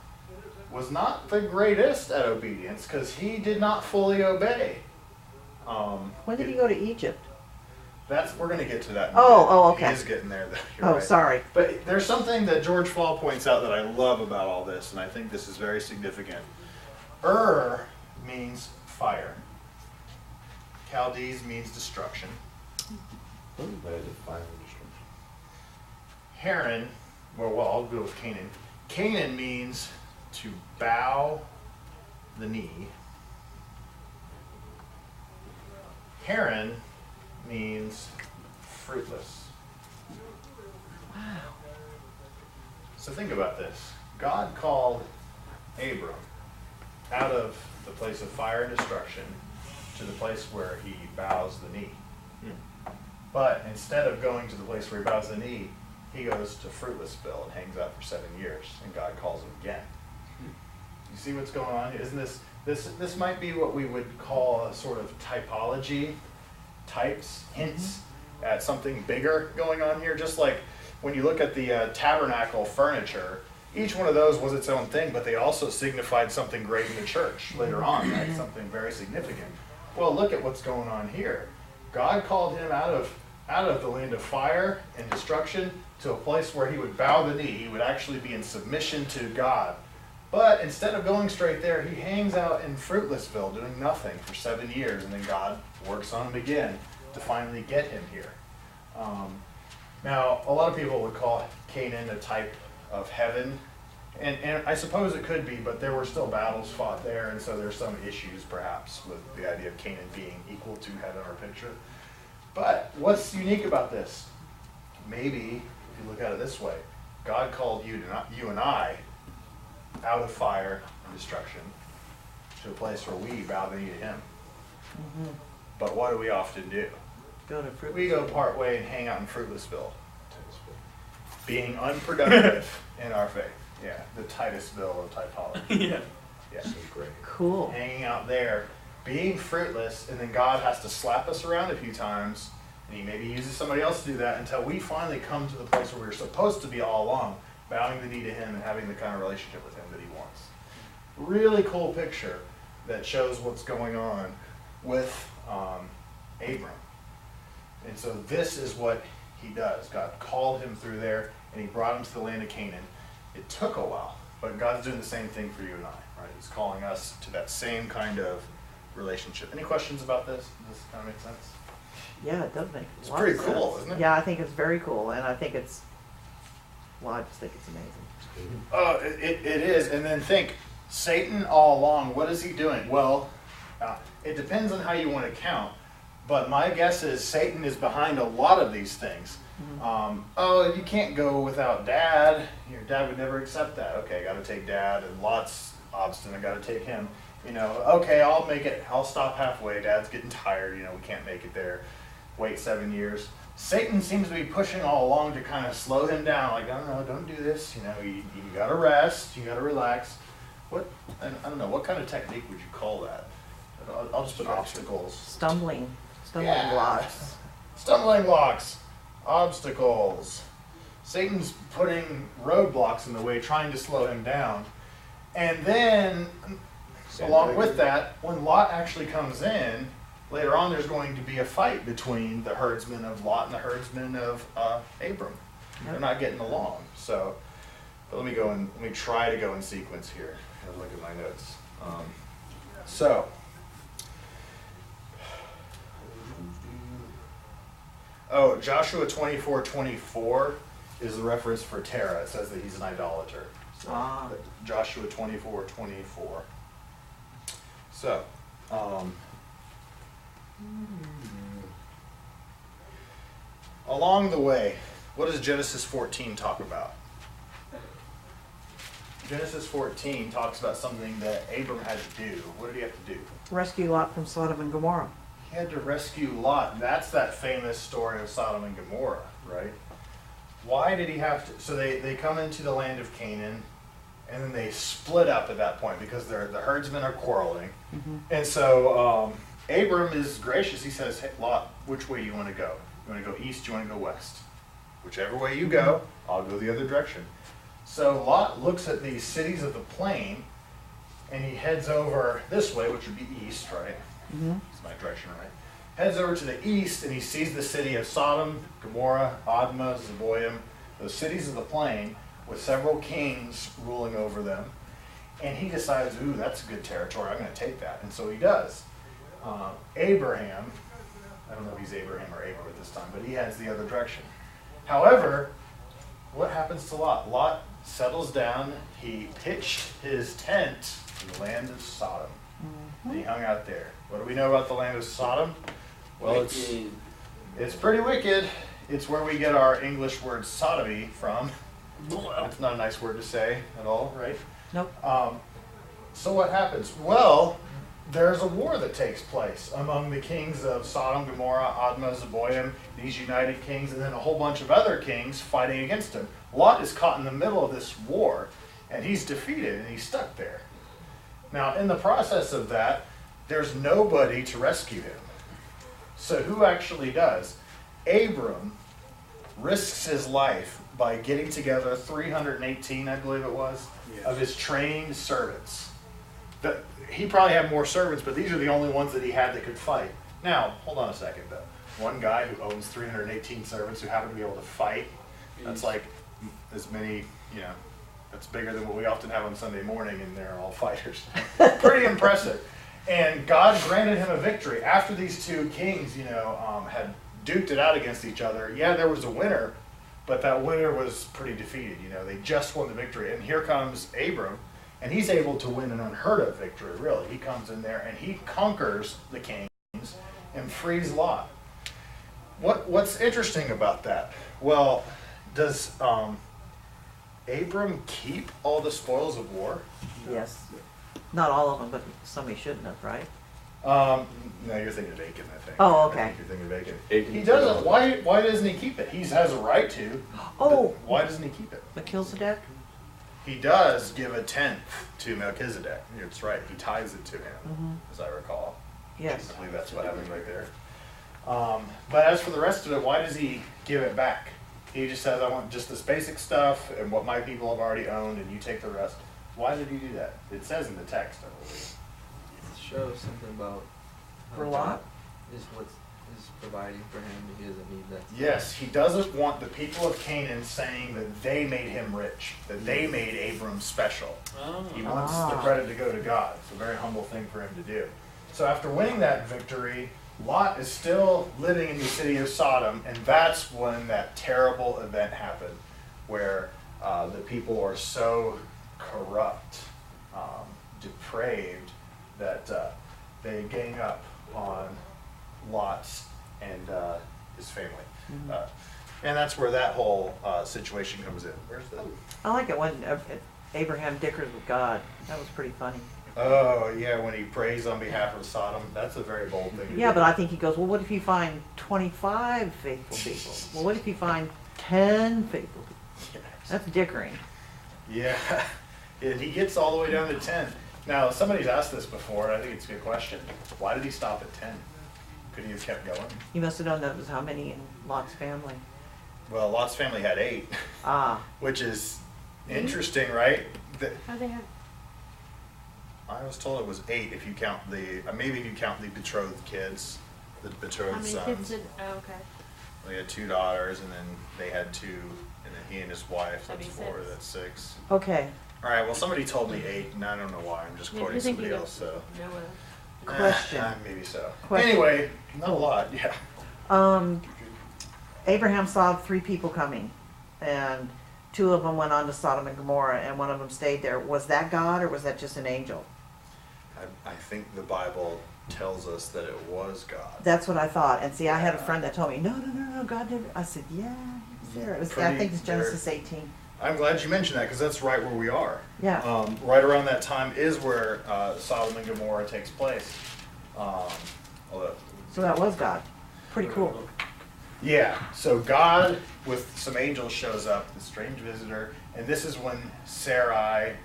not the greatest at obedience because he did not fully obey. When did he go to Egypt? We're going to get to that. In a Oh, minute. oh, okay. He is getting there. You're Oh, right. sorry. But there's something that George Fall points out that I love about all this, and I think this is very significant. Means fire. Chaldees means destruction. Haran, well, I'll go with Canaan. Canaan means to bow the knee. Haran means fruitless. Wow. So think about this. God called Abram out of the place of fire and destruction to the place where he bows the knee. But instead of going to the place where he bows the knee, he goes to Fruitlessville and hangs out for 7 years, and God calls him again. You see what's going on here? Isn't this might be what we would call a sort of typology, types, hints at something bigger going on here. Just like when you look at the tabernacle furniture, each one of those was its own thing, but they also signified something great in the church later on, right? Something very significant. Well, look at what's going on here. God called him out of the land of fire and destruction to a place where he would bow the knee. He would actually be in submission to God. But instead of going straight there, he hangs out in Fruitlessville doing nothing for 7 years, and then God works on him again to finally get him here. Now, a lot of people would call Canaan a type of heaven, and I suppose it could be, but there were still battles fought there, and so there's some issues perhaps with the idea of Canaan being equal to heaven or picture. But what's unique about this? Maybe, if you look at it this way, God called you and I out of fire and destruction to a place where we bow the knee to him. Mm-hmm. But what do we often do? Go to Fruitlessville. We go part way and hang out in Fruitlessville, being unproductive in our faith. Yeah, the Titusville of typology. Yeah. So great. Cool. Hanging out there, being fruitless, and then God has to slap us around a few times, and he maybe uses somebody else to do that until we finally come to the place where we're supposed to be all along, bowing the knee to him and having the kind of relationship with him that he wants. Really cool picture that shows what's going on with Abram. And so this is what he does. God called him through there, and he brought him to the land of Canaan. It took a while, but God's doing the same thing for you and I, right? He's calling us to that same kind of relationship. Any questions about this? Does this kind of make sense? Yeah, it does make It's a lot pretty of cool, sense. isn't it? Yeah, I think it's very cool, and I think it's, well, I just think it's amazing. It is. And then think, Satan all along, what is he doing? Well, it depends on how you want to count, But my guess is Satan is behind a lot of these things. Oh, you can't go without dad. Your dad would never accept that. Okay, got to take dad, and Lot's obstinate. Got to take him. Okay, I'll make it. I'll stop halfway. Dad's getting tired. We can't make it there. Wait 7 years. Satan seems to be pushing all along to kind of slow him down. Like, no, don't do this. You got to rest. You got to relax. I don't know. What kind of technique would you call that? I'll just put obstacles. Stumbling Yeah. blocks. Stumbling blocks. Obstacles. Satan's putting roadblocks in the way, trying to slow him down. And then, along with that, when Lot actually comes in, later on there's going to be a fight between the herdsmen of Lot and the herdsmen of Abram. Yep. They're not getting along. So, but let me try to go in sequence here. Have a look at my notes. Joshua 24:24 is the reference for Terah. It says that he's an idolater. So, Joshua 24:24. So, along the way, what does Genesis 14 talk about? Genesis 14 talks about something that Abram had to do. What did he have to do? Rescue Lot from Sodom and Gomorrah. He had to rescue Lot. That's that famous story of Sodom and Gomorrah, right? Why did he have to? So they come into the land of Canaan, and then they split up at that point because the herdsmen are quarreling. And so Abram is gracious. He says, hey, Lot, which way do you want to go? You want to go east? Do you want to go west? Whichever way you go, I'll go the other direction. So Lot looks at these cities of the plain, and he heads over this way, which would be east, right? It's my direction, right? Heads over to the east, and he sees the city of Sodom, Gomorrah, Admah, Zeboim, those cities of the plain, with several kings ruling over them. And he decides, ooh, that's a good territory. I'm going to take that. And so he does. Abraham, I don't know if he's Abraham or Abram at this time, but he heads the other direction. However, what happens to Lot? Lot settles down. He pitched his tent in the land of Sodom. And he hung out there. What do we know about the land of Sodom? Well, it's pretty wicked. It's where we get our English word sodomy from. It's not a nice word to say at all, right? Nope. So what happens? Well, there's a war that takes place among the kings of Sodom, Gomorrah, Admah, Zeboim, these united kings, and then a whole bunch of other kings fighting against him. Lot is caught in the middle of this war, and he's defeated, and he's stuck there. Now, in the process of that, there's nobody to rescue him. So who actually does? Abram risks his life by getting together 318, I believe it was, of his trained servants. He probably had more servants, but these are the only ones that he had that could fight. Now, hold on a second, though. One guy who owns 318 servants who happen to be able to fight, that's like as many, that's bigger than what we often have on Sunday morning, and they're all fighters. Pretty impressive. And God granted him a victory. After these two kings, had duked it out against each other, there was a winner, but that winner was pretty defeated. They just won the victory. And here comes Abram, and he's able to win an unheard of victory, really. He comes in there, and he conquers the kings and frees Lot. What's interesting about that? Well, does Abram keep all the spoils of war? Yes. Not all of them, but some he shouldn't have, right? No, you're thinking of Achan, I think. Oh, okay. I think you're thinking of Achan. Achan He doesn't. Why doesn't he keep it? He has a right to. Oh. Why doesn't he keep it? Melchizedek? He does give a tenth to Melchizedek. It's right. He tithes it to him, as I recall. Yes. I believe that's what happened right there. But as for the rest of it, why does he give it back? He just says, I want just this basic stuff and what my people have already owned, and you take the rest. Why did he do that? It says in the text, I believe. It shows something about how For Lot? God is what is providing for him, and he doesn't need that. Yes, he doesn't want the people of Canaan saying that they made him rich, that they made Abram special. He wants the credit to go to God. It's a very humble thing for him to do. So after winning that victory, Lot is still living in the city of Sodom, and that's when that terrible event happened, where the people are so corrupt, depraved, that they gang up on Lot's and his family. Mhm. And that's where that whole situation comes in. Where's the... I like it when Abraham dickers with God. That was pretty funny. Oh, yeah, when he prays on behalf of Sodom. That's a very bold thing to Yeah, do. but I think he goes, well, what if you find 25 faithful people? Well, what if you find 10 faithful people? That's dickering. Yeah, and he gets all the way down to 10. Now, somebody's asked this before, and I think it's a good question. Why did he stop at 10? Could he have kept going? You must have known that was how many in Lot's family. Well, Lot's family had 8, Ah, which is interesting, right? How they have? I was told it was 8 if you count the, maybe if you count the betrothed kids, the How betrothed many sons. kids did? Oh, okay. They had 2 daughters, and then they had 2, and then he and his wife, That'd that's be 4, 6. that's 6. okay. All right, well, somebody told me 8, and I don't know why, I'm just Yeah, quoting you're somebody thinking else, so. of Noah. Question. Maybe so. Question. Anyway, not a lot, yeah. Abraham saw 3 people coming, and 2 of them went on to Sodom and Gomorrah, and 1 of them stayed there. Was that God, or was that just an angel? I think the Bible tells us that it was God. That's what I thought. And see, I had a friend that told me, no, God did. I said, yeah, he was there. It was, I think it's Genesis 18. I'm glad you mentioned that because that's right where we are. Yeah. Right around that time is where Sodom and Gomorrah takes place. Although, So that was God. Pretty cool. yeah, so God with some angels shows up, the strange visitor, and this is when Sarah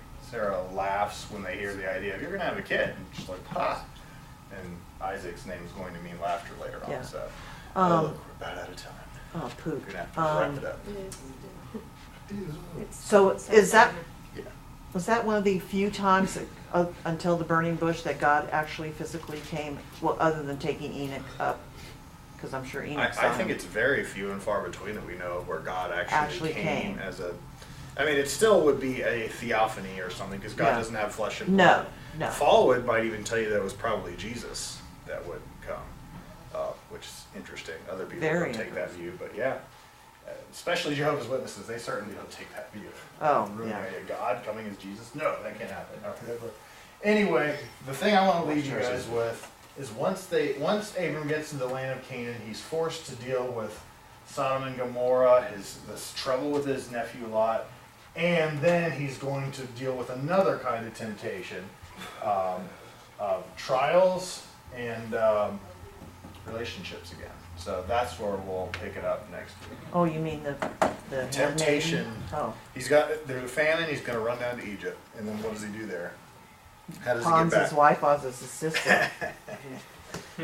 laughs when they hear the idea of you're going to have a kid. And she's like, ha! And Isaac's name is going to mean laughter later on. Yeah. So, Um, look, we're about out of time. Oh, poop. We're going to have to wrap it up. So is that, Yeah. was that one of the few times that, until the burning bush that God actually physically came, well, other than taking Enoch up? Because I'm sure Enoch saw I think him. it's very few and far between that we know of where God actually came came. as a. I mean, it still would be a theophany or something because God Yeah. doesn't have flesh and No, blood. no. Fallwood might even tell you that it was probably Jesus that would come, which is interesting. Other people Very don't take that view, but yeah, especially Jehovah's Witnesses, they certainly don't take that view. Oh, Really, yeah. God coming as Jesus? No, that can't happen. Anyway, the thing I want to leave you guys with is once Abram gets to the land of Canaan, he's forced to deal with Sodom and Gomorrah, this trouble with his nephew Lot, and then he's going to deal with another kind of temptation, of trials and relationships again. So that's where we'll pick it up next week. Oh, you mean the Temptation. handmaiden? Oh, He's got there's a famine. He's going to run down to Egypt, and then what does he do there? How does Hans he get his back? wife as his assistant.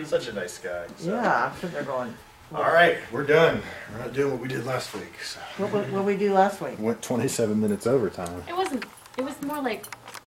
Such a nice guy. So. Yeah, I'm sure they're going. All right, we're done. We're not doing what we did last week. So. What we do last week? Went 27 minutes overtime. It wasn't. It was more like